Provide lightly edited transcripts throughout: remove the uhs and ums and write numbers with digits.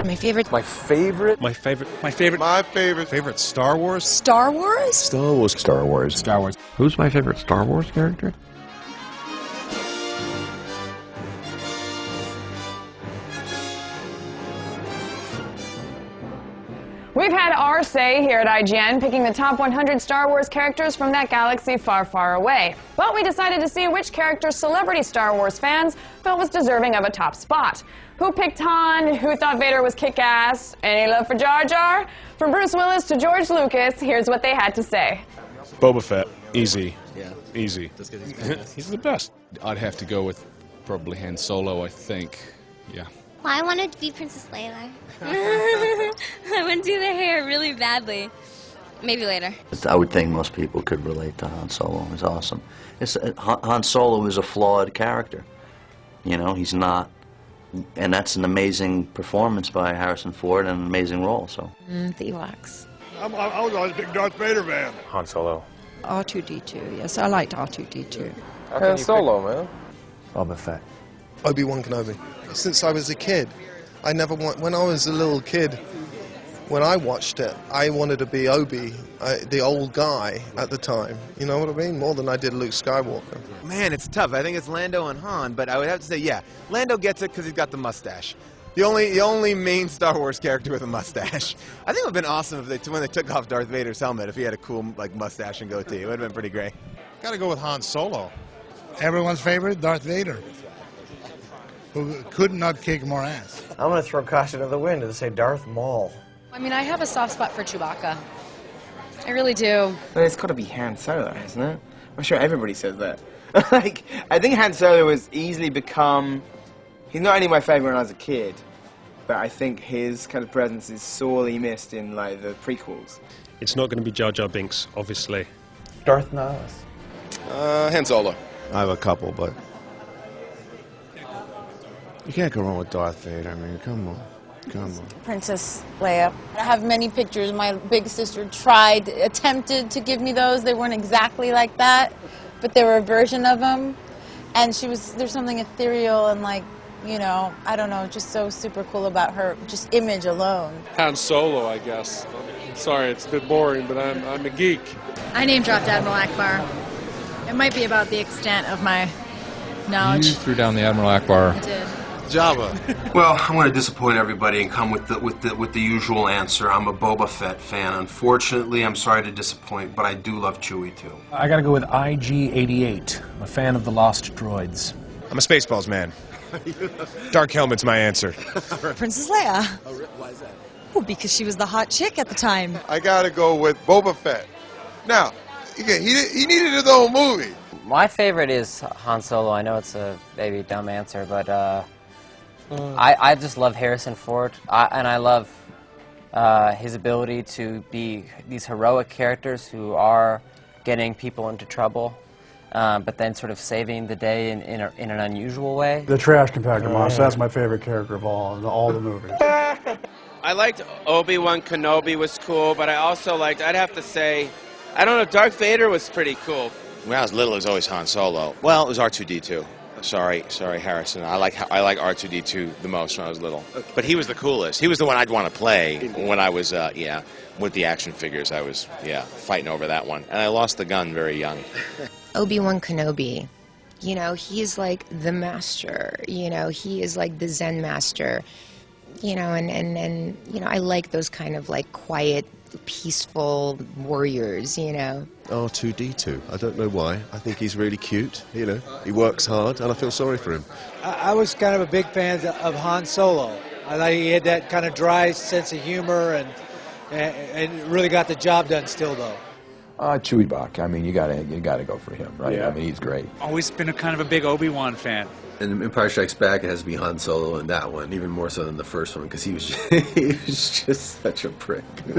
My favorite. My favorite. My favorite. My favorite. My favorite. Favorite Star Wars. Star Wars? Star Wars. Star Wars. Star Wars. Who's my favorite Star Wars character? We've had our say here at IGN, picking the top 100 Star Wars characters from that galaxy far, far away. But we decided to see which character celebrity Star Wars fans felt was deserving of a top spot. Who picked Han? Who thought Vader was kick-ass? Any love for Jar Jar? From Bruce Willis to George Lucas, here's what they had to say. Boba Fett. Easy. Yeah. Easy. He's the best. I'd have to go with probably Han Solo, I think. Yeah. Well, I wanted to be Princess Leia. I want to do the hair really badly. Maybe later. I would think most people could relate to Han Solo. He's awesome. Han Solo is a flawed character. You know, he's not, and that's an amazing performance by Harrison Ford and an amazing role. So. The Ewoks. I was always a big Darth Vader fan. Han Solo. R2-D2, yes, I liked R2-D2. Han Solo, man. Boba Fett. Obi-Wan Kenobi. Since I was a kid, when I was a little kid, when I watched it, I wanted to be Obi, the old guy at the time. You know what I mean? More than I did Luke Skywalker. Man, it's tough. I think it's Lando and Han, but I would have to say, yeah, Lando gets it because he's got the mustache. The only main Star Wars character with a mustache. I think it would have been awesome if when they took off Darth Vader's helmet, if he had a cool mustache and goatee. It would have been pretty great. Got to go with Han Solo. Everyone's favorite, Darth Vader, who could not kick more ass. I'm going to throw caution to the wind and say Darth Maul. I mean, I have a soft spot for Chewbacca. I really do. But it's got to be Han Solo, isn't it? I'm sure everybody says that. Like, I think Han Solo has easily become... He's not only my favorite when I was a kid, but I think his kind of presence is sorely missed in, like, the prequels. It's not going to be Jar Jar Binks, obviously. Darth Nihilus. Han Solo. I have a couple, but You can't go wrong with Darth Vader. I mean, come on. Come on. Princess Leia. I have many pictures. My big sister attempted to give me those. They weren't exactly like that, but they were a version of them. And there's something ethereal and like, you know, I don't know, just so super cool about her, just image alone. Han Solo, I guess. Sorry, it's a bit boring, but I'm a geek. I name dropped Admiral Akbar. It might be about the extent of my knowledge. You threw down the Admiral Akbar. I did. Jabba. Well, I'm going to disappoint everybody and come with the usual answer. I'm a Boba Fett fan. Unfortunately, I'm sorry to disappoint, but I do love Chewie too. I got to go with IG-88. I'm a fan of the Lost Droids. I'm a Spaceballs man. Dark Helmet's my answer. Princess Leia. Why is that? Oh, because she was the hot chick at the time. I gotta go with Boba Fett. Now, he needed his own movie. My favorite is Han Solo. I know it's a maybe dumb answer, but I just love Harrison Ford, and I love his ability to be these heroic characters who are getting people into trouble, but then sort of saving the day in an unusual way. The trash compactor monster, that's my favorite character of all the movies. I liked Obi-Wan Kenobi was cool, but I also liked, I'd have to say, I don't know, Darth Vader was pretty cool. When I was little, it was always Han Solo. Well, it was R2-D2. Sorry, Harrison. I like R2-D2 the most when I was little. But he was the coolest. He was the one I'd want to play when I was, with the action figures. I was, fighting over that one. And I lost the gun very young. Obi-Wan Kenobi. You know, he's like the master. You know, he is like the Zen master. You know, and you know, I like those kind of like quiet, peaceful warriors, you know. R2-D2. I don't know why. I think he's really cute, you know. He works hard, and I feel sorry for him. I was kind of a big fan of Han Solo. I thought he had that kind of dry sense of humor and really got the job done still, though. Chewie Bach. I mean, you gotta go for him, right? Yeah. I mean, he's great. Always been a kind of a big Obi-Wan fan. In Empire Strikes Back, it has to be Han Solo in that one, even more so than the first one, because he was just such a prick. He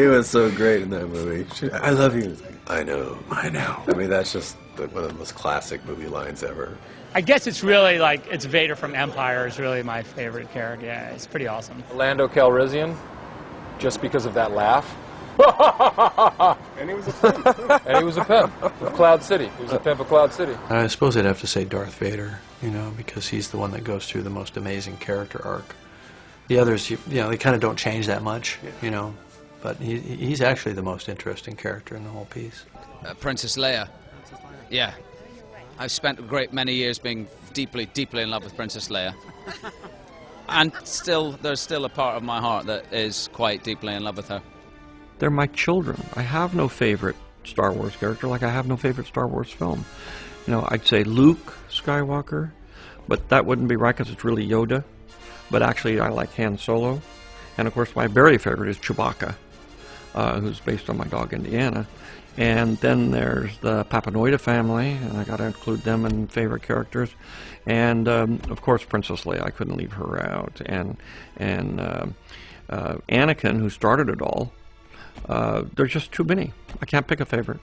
was so great in that movie. I love you. I know. I mean, that's just one of the most classic movie lines ever. I guess it's really like, it's Vader from Empire is really my favorite character. Yeah, it's pretty awesome. Lando Calrissian, just because of that laugh. And he was a pimp. And he was a pimp of Cloud City. He was a pimp of Cloud City. I suppose I'd have to say Darth Vader, you know, because he's the one that goes through the most amazing character arc. The others, you know, they kind of don't change that much, you know, but he's actually the most interesting character in the whole piece. Princess Leia. Yeah. I've spent a great many years being deeply, deeply in love with Princess Leia. And still, there's still a part of my heart that is quite deeply in love with her. They're my children. I have no favorite Star Wars character like I have no favorite Star Wars film. You know, I'd say Luke Skywalker, but that wouldn't be right because it's really Yoda. But actually, I like Han Solo. And of course, my very favorite is Chewbacca, who's based on my dog Indiana. And then there's the Papanoida family, and I got to include them in favorite characters. And of course, Princess Leia, I couldn't leave her out. And Anakin, who started it all. There's just too many. I can't pick a favorite.